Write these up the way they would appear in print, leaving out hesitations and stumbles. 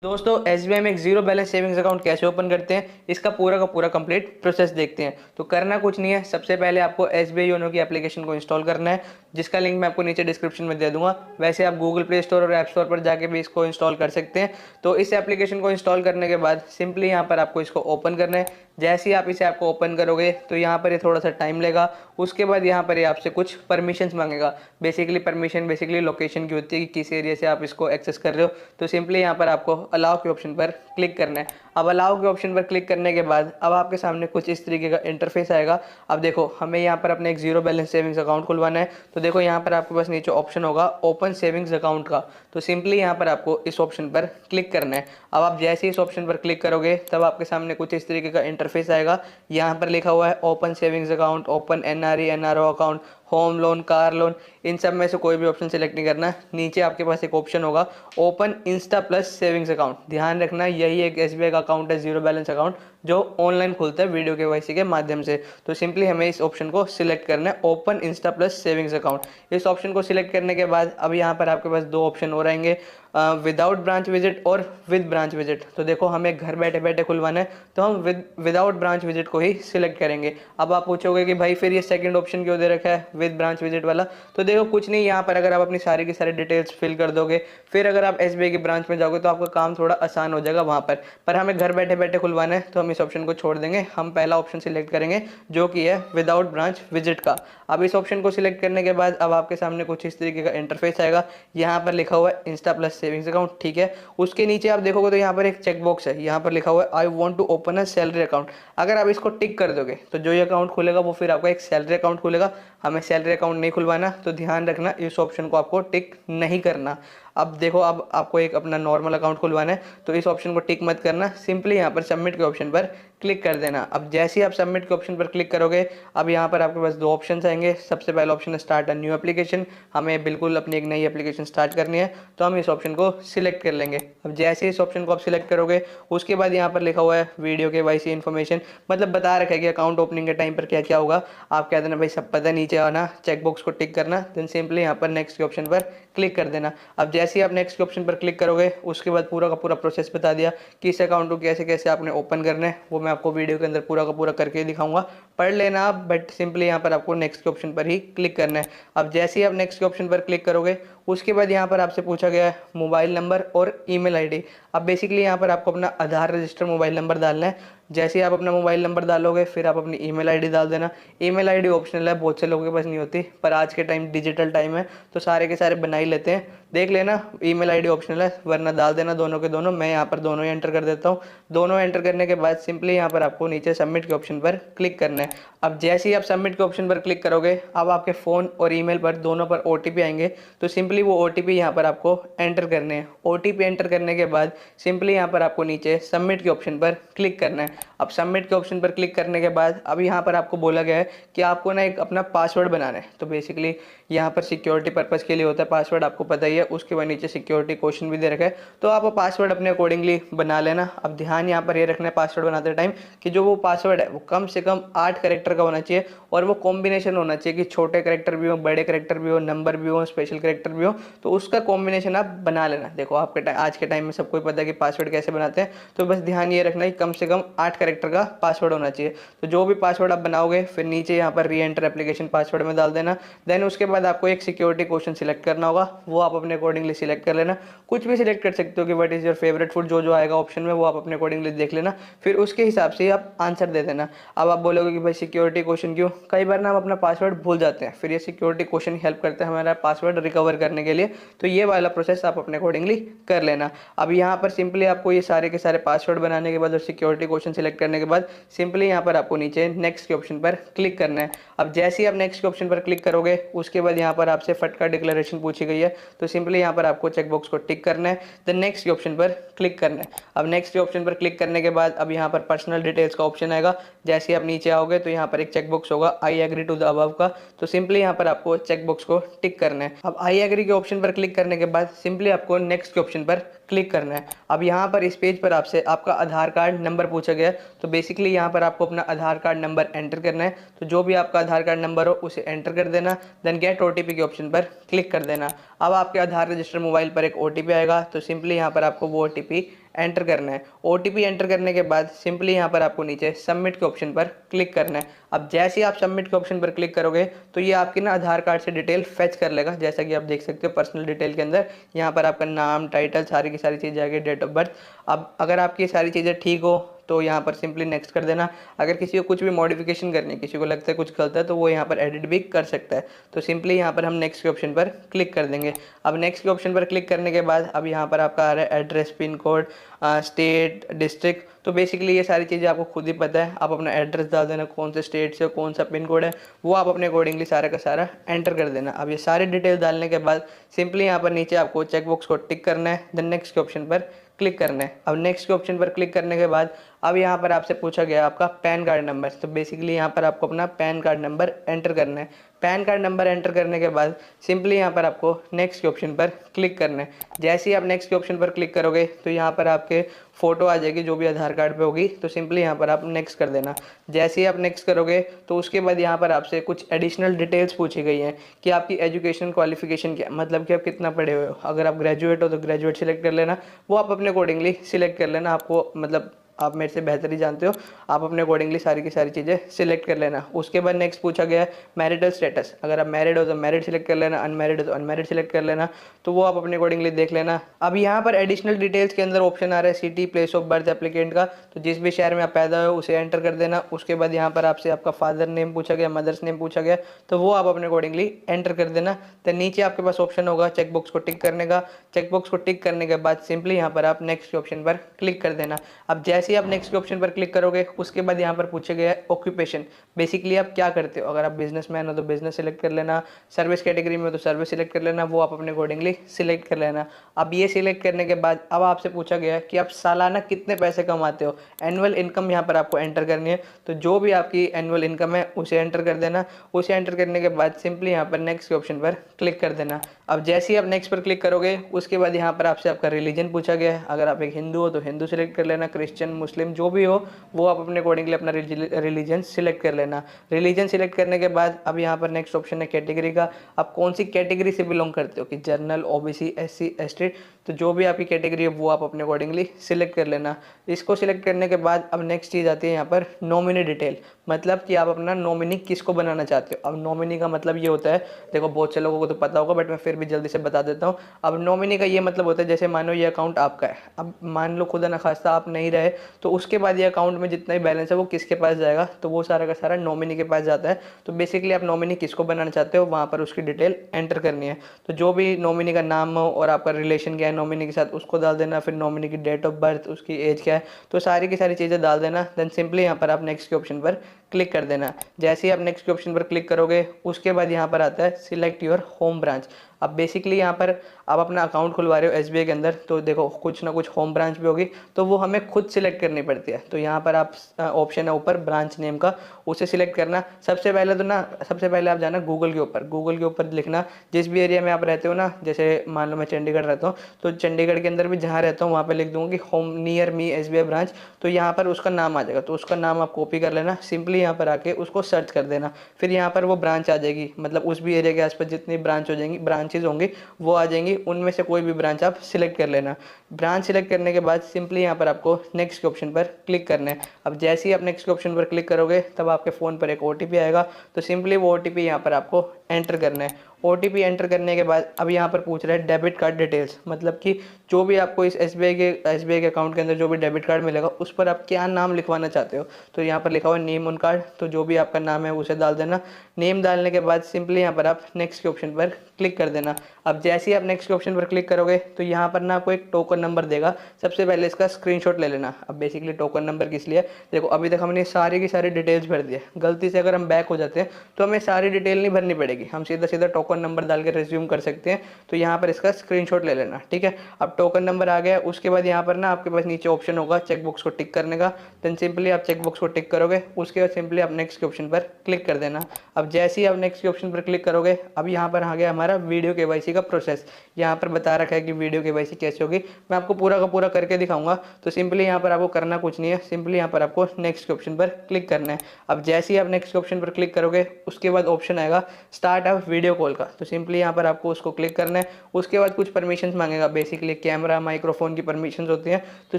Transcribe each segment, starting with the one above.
दोस्तों एसबीआई में एक जीरो बैलेंस सेविंग्स अकाउंट कैसे ओपन करते हैं, इसका पूरा का पूरा कंप्लीट प्रोसेस देखते हैं। तो करना कुछ नहीं है, सबसे पहले आपको एसबीआई योनो की एप्लीकेशन को इंस्टॉल करना है, जिसका लिंक मैं आपको नीचे डिस्क्रिप्शन में दे दूंगा। वैसे आप गूगल प्ले स्टोर और ऐप स्टोर पर जाके भी इसको इंस्टॉल कर सकते हैं। तो इस एप्लीकेशन को इंस्टॉल करने के बाद सिंपली यहाँ पर आपको इसको ओपन करना है। जैसे ही आप इसे ऐप को ओपन करोगे तो यहाँ पर ये थोड़ा सा टाइम लेगा। उसके बाद यहाँ पर ये आपसे कुछ परमिशंस मांगेगा। बेसिकली लोकेशन की होती है कि किस एरिया से आप इसको एक्सेस कर रहे हो। तो सिंपली यहाँ पर आपको अलाउ के ऑप्शन पर क्लिक करना है। अब अलाउ के ऑप्शन पर क्लिक करने के बाद अब आपके सामने कुछ इस तरीके का इंटरफेस आएगा। अब देखो हमें यहाँ पर अपने एक जीरो बैलेंस सेविंग्स अकाउंट खुलवाना है। तो देखो यहाँ पर आपके पास नीचे ऑप्शन होगा ओपन सेविंग्स अकाउंट का। तो सिंपली यहाँ पर आपको इस ऑप्शन पर क्लिक करना है। अब आप जैसे इस ऑप्शन पर क्लिक करोगे तब आपके सामने कुछ इस तरीके का इंटरफेस आएगा। यहाँ पर लिखा हुआ है open savings account, open NRE NRO account, home loan, car loan. इन सब में से कोई भी ऑप्शन सेलेक्ट नहीं करना। नीचे आपके पास एक ऑप्शन होगा open Insta plus savings account. ध्यान रखना यही एक एसबीआई का अकाउंट है, जीरो बैलेंस अकाउंट, जो ऑनलाइन खुलता है वीडियो केवाईसी के माध्यम से। तो सिंपली हमें इस ऑप्शन को सिलेक्ट करना है, open Insta plus savings account. इस ऑप्शन को सिलेक्ट करने के बाद अब यहाँ पर आपके पास दो ऑप्शन हो रहेंगे, विदाउट ब्रांच विजिट और विद ब्रांच विजिट। तो देखो हमें घर बैठे बैठे खुलवाना है तो हम विदाउट ब्रांच विजिट को ही सिलेक्ट करेंगे। अब आप पूछोगे कि भाई फिर ये सेकंड ऑप्शन क्यों दे रखा है विद ब्रांच विजिट वाला। तो देखो कुछ नहीं, यहाँ पर अगर आप अपनी सारी की सारी डिटेल्स फिल कर दोगे, फिर अगर आप एसबीआई की ब्रांच में जाओगे तो आपका काम थोड़ा आसान हो जाएगा वहाँ पर हमें घर बैठे बैठे खुलवाना है तो हम इस ऑप्शन को छोड़ देंगे। हम पहला ऑप्शन सिलेक्ट करेंगे जो कि है विदाउट ब्रांच विजिट का। अब इस ऑप्शन को सिलेक्ट करने के बाद अब आपके सामने कुछ इस तरीके का इंटरफेस आएगा। यहाँ पर लिखा हुआ है इंस्टा प्लस सेविंग्स अकाउंट, ठीक है। उसके नीचे आप देखोगे तो यहाँ पर एक चेक बॉक्स है, यहाँ पर लिखा हुआ है I want to open a salary account. अगर आप इसको टिक कर दोगे तो जो ये अकाउंट खुलेगा वो फिर आपका एक सैलरी अकाउंट खुलेगा। हमें सैलरी अकाउंट नहीं खुलवाना, तो ध्यान रखना इस ऑप्शन को आपको टिक नहीं करना। अब देखो अब आपको एक अपना नॉर्मल अकाउंट खुलवाना है तो इस ऑप्शन को टिक मत करना, सिंपली यहाँ पर सबमिट के ऑप्शन पर क्लिक कर देना। अब जैसे ही आप सबमिट के ऑप्शन पर क्लिक करोगे अब यहाँ पर आपके पास दो ऑप्शन आएंगे। सबसे पहला ऑप्शन है स्टार्ट अ न्यू एप्लीकेशन। हमें बिल्कुल अपनी एक नई एप्लीकेशन स्टार्ट करनी है तो हम इस ऑप्शन को सिलेक्ट कर लेंगे। अब जैसे इस ऑप्शन को आप सिलेक्ट करोगे उसके बाद यहाँ पर लिखा हुआ है वीडियो केवाईसी इन्फॉर्मेशन, मतलब बता रखा है कि अकाउंट ओपनिंग के टाइम पर क्या क्या होगा। आप कह देना भाई सब पता है, नीचे आना, चेकबॉक्स को टिक करना, देन सिंपली यहाँ पर नेक्स्ट के ऑप्शन पर क्लिक कर देना। अब जैसे ही आप नेक्स्ट के ऑप्शन पर क्लिक करोगे उसके बाद पूरा का पूरा प्रोसेस बता दिया कि इस अकाउंट को कैसे कैसे आपने ओपन करना है। वो मैं आपको वीडियो के अंदर पूरा का पूरा करके दिखाऊंगा, पढ़ लेना आप, बट सिंपली यहाँ पर आपको नेक्स्ट के ऑप्शन पर ही क्लिक करना है। अब जैसे ही आप नेक्स्ट के ऑप्शन पर क्लिक करोगे उसके बाद यहाँ पर आपसे पूछा गया है मोबाइल नंबर और ईमेल आईडी। अब बेसिकली यहाँ पर आपको अपना आधार रजिस्टर मोबाइल नंबर डालना है। जैसे ही आप अपना मोबाइल नंबर डालोगे फिर आप अपनी ईमेल आईडी डाल देना। ईमेल आईडी ऑप्शनल है, बहुत से लोगों के पास नहीं होती, पर आज के टाइम डिजिटल टाइम है तो सारे के सारे बना ही लेते हैं। देख लेना ईमेल आईडी ऑप्शनल है, वरना डाल देना दोनों के दोनों। मैं यहाँ पर दोनों ही एंटर कर देता हूँ। दोनों एंटर करने के बाद सिंपली यहाँ पर आपको नीचे सबमिट के ऑप्शन पर क्लिक करना है। अब जैसे ही आप सबमिट के ऑप्शन पर क्लिक करोगे अब आपके फ़ोन और ईमेल पर दोनों पर ओटीपी आएंगे। तो सिंपली वो ओटीपी यहाँ पर आपको एंटर करने हैं। ओटीपी एंटर करने के बाद सिंपली यहाँ पर आपको नीचे सबमिट के ऑप्शन पर क्लिक करना है। अब सबमिट के ऑप्शन पर क्लिक करने के बाद अब यहाँ पर आपको बोला गया है कि आपको ना एक अपना पासवर्ड बनाना है। तो बेसिकली यहाँ पर सिक्योरिटी पर्पज़ के लिए होता है पासवर्ड, आपको पता ही है। उसके बाद नीचे सिक्योरिटी क्वेश्चन भी दे रखा है, तो आप पासवर्ड अपने अकॉर्डिंगली बना लेना। अब ध्यान यहाँ पर ये रखना है पासवर्ड बनाते टाइम कि जो वो पासवर्ड है वो कम से कम 8 कैरेक्टर का होना चाहिए और वो कॉम्बिनेशन होना चाहिए कि छोटे कैरेक्टर भी हो, बड़े कैरेक्टर भी हो, नंबर भी हो, स्पेशल कैरेक्टर भी हो। तो उसका कॉम्बिनेशन आप बना लेना। देखो आपके आज के टाइम में सबको पता है कि पासवर्ड कैसे बनाते हैं, तो बस ध्यान ये रखना है कि कम से कम 8 कैरेक्टर का पासवर्ड होना चाहिए। तो जो भी पासवर्ड आप बनाओगे फिर नीचे यहाँ पर री एंटर एप्लीकेशन पासवर्ड में डाल देना। देन उसके बाद आपको एक सिक्योरिटी क्वेश्चन सिलेक्ट करना होगा, वो आप अपने अकॉर्डिंगली सिलेक्ट कर लेना। कुछ भी सिलेक्ट कर सकते हो कि what is your favourite food, जो जो आएगा ऑप्शन में वो आप अपने अकॉर्डिंगली देख लेना, फिर उसके हिसाब से आप आंसर दे देना। अब आप बोलोगे कि भाई सिक्योरिटी क्वेश्चन क्यों, कई बार ना हम अपना पासवर्ड भूल जाते हैं, फिर ये सिक्योरिटी क्वेश्चन हेल्प करते हैं हमारा पासवर्ड रिकवर करने के लिए। तो ये वाला प्रोसेस आप अपने अकॉर्डिंगली कर लेना। अब यहाँ पर सिंपली आपको ये सारे के सारे पासवर्ड बनाने के बाद और सिक्योरिटी क्वेश्चन सिलेक्ट करने के बाद सिंपली यहाँ पर आपको नीचे नेक्स्ट के ऑप्शन पर क्लिक करना है। अब जैसे ही आप नेक्स्ट के ऑप्शन पर क्लिक करोगे उसके बाद यहाँ पर आपसे फटका डिक्लेरेशन पूछी गई है, तो सिंपली यहाँ पर आपको चेकबॉक्स को टिक करना है, देन नेक्स्ट के ऑप्शन पर क्लिक करना है। अब नेक्स्ट के ऑप्शन पर क्लिक करने के बाद अब यहाँ पर पर्सनल डिटेल्स का ऑप्शन आएगा। जैसे ही आप नीचे आओगे तो यहाँ पर एक चेकबॉक्स होगा I agree to the above का, तो सिंपली यहाँ पर आपको चेकबॉक्स को टिक करना है। अब आई एग्री के ऑप्शन पर क्लिक करने के बाद सिंपली आपको नेक्स्ट के ऑप्शन पर क्लिक करना है। अब यहाँ पर इस पेज पर आपसे आपका आधार कार्ड नंबर पूछा गया है, तो बेसिकली यहाँ पर आपको अपना आधार कार्ड नंबर एंटर करना है। तो जो भी आपका आधार कार्ड नंबर हो उसे एंटर कर देना, देन गेट ओटीपी के ऑप्शन पर क्लिक कर देना। अब आपके आधार रजिस्टर मोबाइल पर एक OTP आएगा, तो सिंपली यहाँ पर आपको वो OTP एंटर करना है। OTP एंटर करने के बाद सिंपली यहाँ पर आपको नीचे सबमिट के ऑप्शन पर क्लिक करना है। अब जैसे ही आप सबमिट के ऑप्शन पर क्लिक करोगे तो ये आपकी ना आधार कार्ड से डिटेल फेच कर लेगा। जैसा कि आप देख सकते हो पर्सनल डिटेल के अंदर यहाँ पर आपका नाम, टाइटल, सारी की सारी चीज़ें आ गई, डेट ऑफ बर्थ। अब अगर आपकी सारी चीज़ें ठीक हो तो यहाँ पर सिंपली नेक्स्ट कर देना। अगर किसी को कुछ भी मॉडिफिकेशन करनी है, किसी को लगता है कुछ गलत है, तो वो यहाँ पर एडिट भी कर सकता है। तो सिंपली यहाँ पर हम नेक्स्ट के ऑप्शन पर क्लिक कर देंगे। अब नेक्स्ट के ऑप्शन पर क्लिक करने के बाद अब यहाँ पर आपका आ रहा है address, pin code, state, district. तो बेसिकली ये सारी चीज़ें आपको खुद ही पता है। आप अपना एड्रेस डाल देना, कौन से स्टेट से कौन सा पिन कोड है वो आप अपने अकॉर्डिंगली सारा का सारा एंटर कर देना। अब ये सारी डिटेल डालने के बाद सिंपली यहाँ पर नीचे आपको चेकबॉक्स को टिक करना है, देन नेक्स्ट के ऑप्शन पर क्लिक करना है। अब नेक्स्ट के ऑप्शन पर क्लिक करने के बाद अब यहाँ पर आपसे पूछा गया आपका पैन कार्ड नंबर। तो बेसिकली यहाँ पर आपको अपना पैन कार्ड नंबर एंटर करना है। पैन कार्ड नंबर एंटर करने के बाद सिंपली यहाँ पर आपको नेक्स्ट के ऑप्शन पर क्लिक करना है। जैसे ही आप नेक्स्ट के ऑप्शन पर क्लिक करोगे तो यहाँ पर आपके फ़ोटो आ जाएगी जो भी आधार कार्ड पे होगी। तो सिंपली यहाँ पर आप नेक्स्ट कर देना। जैसे ही आप नेक्स्ट करोगे तो उसके बाद यहाँ पर आपसे कुछ एडिशनल डिटेल्स पूछी गई हैं कि आपकी एजुकेशन क्वालिफिकेशन क्या, मतलब कि आप कितना पढ़े हुए हो। अगर आप ग्रेजुएट हो तो ग्रेजुएट सिलेक्ट कर लेना, वो आप अपने अकॉर्डिंगली सिलेक्ट कर लेना। आपको मतलब आप मेरे से बेहतर ही जानते हो, आप अपने अकॉर्डिंगली सारी की सारी चीज़ें सिलेक्ट कर लेना। उसके बाद नेक्स्ट पूछा गया है मैरिटल स्टेटस। अगर आप मैरिड हो तो मैरिड सिलेक्ट कर लेना, अनमैरिड हो तो अनमैरिड सिलेक्ट कर लेना। तो वो आप अपने अकॉर्डिंगली देख लेना। अब यहाँ पर एडिशनल डिटेल्स के अंदर ऑप्शन आ रहा है city, place of birth applicant का। तो जिस भी शहर में आप पैदा हो उसे एंटर कर देना। उसके बाद यहाँ पर आपसे आपका फादर नेम पूछा गया, मदर्स नेम पूछा गया, तो वो आप अपने अकॉर्डिंगली एंटर कर देना। तो नीचे आपके पास ऑप्शन होगा चेकबॉक्स को टिक करने का। चेकबॉक्स को टिक करने के बाद सिंपली यहाँ पर आप नेक्स्ट के ऑप्शन पर क्लिक कर देना। अब जैसे ही आप नेक्स्ट के ऑप्शन पर क्लिक करोगे उसके बाद यहाँ पर पूछे गया है ऑक्यूपेशन। बेसिकली आप क्या करते हो। अगर आप बिजनेसमैन हो तो बिजनेस सिलेक्ट कर लेना, सर्विस कैटेगरी में हो तो सर्विस सिलेक्ट कर लेना, वो आप अपने अकॉर्डिंगली सिलेक्ट कर लेना। अब ये सिलेक्ट करने के बाद अब आपसे पूछा गया है कि आप सालाना कितने पैसे कमाते हो। एनुअल इनकम यहाँ पर आपको एंटर करनी है। तो जो भी आपकी एनुअल इनकम है उसे एंटर कर देना। उसे एंटर करने के बाद सिंपली यहाँ पर नेक्स्ट के ऑप्शन पर क्लिक कर देना। अब जैसे ही आप नेक्स्ट पर क्लिक करोगे उसके बाद यहाँ पर आपसे आपका रिलीजन पूछा गया है। अगर आप एक हिंदू हो तो हिंदू सिलेक्ट कर लेना, क्रिश्चियन, मुस्लिम जो भी हो वो आप अपने अकॉर्डिंगली अपना रिलीजन सिलेक्ट कर लेना। रिलीजन सिलेक्ट करने के बाद अब यहाँ पर नेक्स्ट ऑप्शन है कैटेगरी का। आप कौन सी कैटेगरी से बिलोंग करते हो कि जनरल, OBC, SC, ST। तो जो भी आपकी कैटेगरी है वो आप अपने अकॉर्डिंगली सिलेक्ट कर लेना। इसको सिलेक्ट करने के बाद अब नेक्स्ट चीज़ आती है यहाँ पर नॉमिनी डिटेल, मतलब कि आप अपना नॉमिनी किसको बनाना चाहते हो। अब नॉमिनी का मतलब ये होता है, देखो बहुत से लोगों को तो पता होगा बट मैं फिर भी जल्दी से बता देता हूँ। अब नॉमिनी का ये मतलब होता है जैसे मानो ये अकाउंट आपका है, अब मान लो खुदा न खास्ता आप नहीं रहे तो उसके बाद ये अकाउंट में जितना भी बैलेंस है वो किसके पास जाएगा, तो वो सारा का सारा नॉमिनी के पास जाता है। तो बेसिकली आप नॉमिनी किसको बनाना चाहते हो वहाँ पर उसकी डिटेल एंटर करनी है। तो जो भी नॉमिनी का नाम हो और आपका रिलेशन क्या है नॉमिनी के साथ उसको डाल देना। फिर नॉमिनी की डेट ऑफ बर्थ, उसकी एज क्या है, तो सारी की सारी चीज़ें डाल देना। देन सिंपली यहाँ पर आप नेक्स्ट के ऑप्शन पर क्लिक कर देना। जैसे ही आप नेक्स्ट के ऑप्शन पर क्लिक करोगे उसके बाद यहाँ पर आता है सिलेक्ट योर होम ब्रांच। अब बेसिकली यहाँ पर आप अपना अकाउंट खुलवा रहे हो SBI के अंदर, तो देखो कुछ ना कुछ होम ब्रांच भी होगी तो वो हमें खुद सिलेक्ट करनी पड़ती है। तो यहाँ पर आप ऑप्शन है ऊपर ब्रांच नेम का, उसे सिलेक्ट करना। सबसे पहले आप जाना गूगल के ऊपर लिखना जिस भी एरिया में आप रहते हो ना। जैसे मान लो मैं चंडीगढ़ रहता हूँ तो चंडीगढ़ के अंदर भी जहाँ रहता हूँ वहाँ पर लिख दूँगा कि home near me SBI branch. तो यहाँ पर उसका नाम आ जाएगा, तो उसका नाम आप कॉपी कर लेना। सिंपली यहाँ पर आके उसको सर्च कर देना, फिर यहाँ पर वो ब्रांच आ जाएगी। मतलब उस भी एरिया के आसपास जितनी ब्रांच हो जाएंगी, ब्रांचेज होंगी वो आ जाएंगी, उनमें से कोई भी ब्रांच आप सिलेक्ट कर लेना। ब्रांच सिलेक्ट करने के बाद सिंपली यहाँ पर आपको नेक्स्ट के ऑप्शन पर क्लिक करना है। अब जैसे ही आप नेक्स्ट के ऑप्शन पर क्लिक करोगे तब आपके फ़ोन पर एक OTP आएगा। तो सिंपली वो OTP यहाँ पर आपको एंटर करना है। OTP एंटर करने के बाद अब यहाँ पर पूछ रहा है डेबिट कार्ड डिटेल्स, मतलब कि जो भी आपको इस SBI के अकाउंट के अंदर जो भी डेबिट कार्ड मिलेगा उस पर आप क्या नाम लिखवाना चाहते हो। तो यहाँ पर लिखा हुआ है नेम ऑन कार्ड, तो जो भी आपका नाम है उसे डाल देना। नेम डालने के बाद सिंपली यहाँ पर आप नेक्स्ट के ऑप्शन पर क्लिक कर देना। अब जैसे ही आप नेक्स्ट के ऑप्शन पर क्लिक करोगे तो यहाँ पर ना आपको एक टोकन नंबर देगा। सबसे पहले इसका स्क्रीनशॉट ले लेना। अब बेसिकली टोकन नंबर किस लिए, देखो अभी तक हमने सारी की सारी डिटेल्स भर दी है। गलती से अगर हम बैक हो जाते हैं तो हमें सारी डिटेल नहीं भरनी पड़ेगी, हम सीधा सीधा टोकन नंबर डाल के रिज्यूम कर सकते हैं। तो यहाँ पर इसका स्क्रीनशॉट ले लेना, ठीक है। अब टोकन नंबर आ गया, उसके बाद यहाँ पर ना आपके पास नीचे ऑप्शन होगा चेकबॉक्स को टिक करने का। देन सिंपली आप चेकबॉक्स को टिक करोगे, उसके बाद सिंपली आप नेक्स्ट के ऑप्शन पर क्लिक कर देना। अब जैसे ही आप नेक्स्ट के ऑप्शन पर क्लिक करोगे अब यहाँ पर आ गया हमारा वीडियो KYC का प्रोसेस। यहाँ पर बता रखा है कि वीडियो KYC कैसे होगी, मैं आपको पूरा का पूरा करके दिखाऊंगा। तो सिंपली यहाँ पर आपको करना कुछ नहीं है, सिंपली यहाँ पर आपको नेक्स्ट के ऑप्शन पर क्लिक करना है। अब जैसे ही आप नेक्स्ट के ऑप्शन पर क्लिक करोगे उसके बाद ऑप्शन आएगा स्टार्ट अप वीडियो कॉल का। का। तो सिंपली यहाँ पर आपको उसको क्लिक करना है। उसके बाद कुछ परमिशंस मांगेगा, बेसिकली कैमरा माइक्रोफोन की परमिशंस होती हैं। तो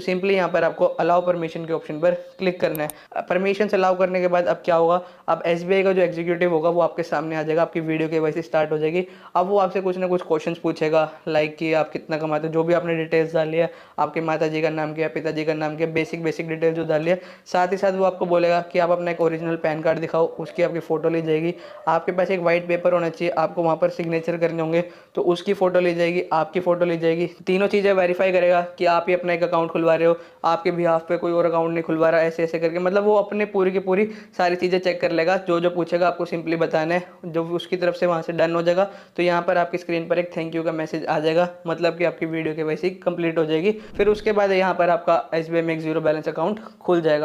सिंपली यहाँ पर आपको अलाउ परमिशन के ऑप्शन पर क्लिक करना है। परमिशन अलाउ करने के बाद अब क्या होगा, अब एसबीआई का जो एग्जीक्यूटिव होगा वो आपके सामने आ जाएगा, आपकी वीडियो केवाईसी स्टार्ट हो जाएगी। अब वो आपसे कुछ ना कुछ क्वेश्चंस पूछेगा, लाइक कि आप कितना कमाते हो, जो भी आपने डिटेल्स डाली है, आपके माता जी का नाम क्या, पिताजी का नाम क्या, बेसिक डिटेल जो डाली है। साथ ही साथ वो आपको बोलेगा कि आप अपना एक ओरिजिनल पैन कार्ड दिखाओ, उसकी आपकी फ़ोटो ली जाएगी। आपके पास एक वाइट पेपर होना चाहिए, आपको वहाँ पर सिग्नेचर करने होंगे, तो उसकी फ़ोटो ली जाएगी, आपकी फ़ोटो ली जाएगी। तीनों चीज़ें वेरीफाई करेगा कि आप ही अपना एक अकाउंट खुलवा रहे हो, आपके बिहाफ पे कोई और अकाउंट नहीं खुलवा रहा, ऐसे ऐसे करके, मतलब वो अपने पूरी की पूरी सारी चीज़ें चेक कर लेगा। जो जो पूछेगा आपको सिंपली बताना है, जो उसकी तरफ से वहाँ से डन हो जाएगा। तो यहाँ पर आपकी स्क्रीन पर एक थैंक यू का मैसेज आ जाएगा, मतलब कि आपकी वीडियो केवाईसी कंप्लीट हो जाएगी। फिर उसके बाद यहाँ पर आपका एसबीआई में एक जीरो बैलेंस अकाउंट खुल जाएगा।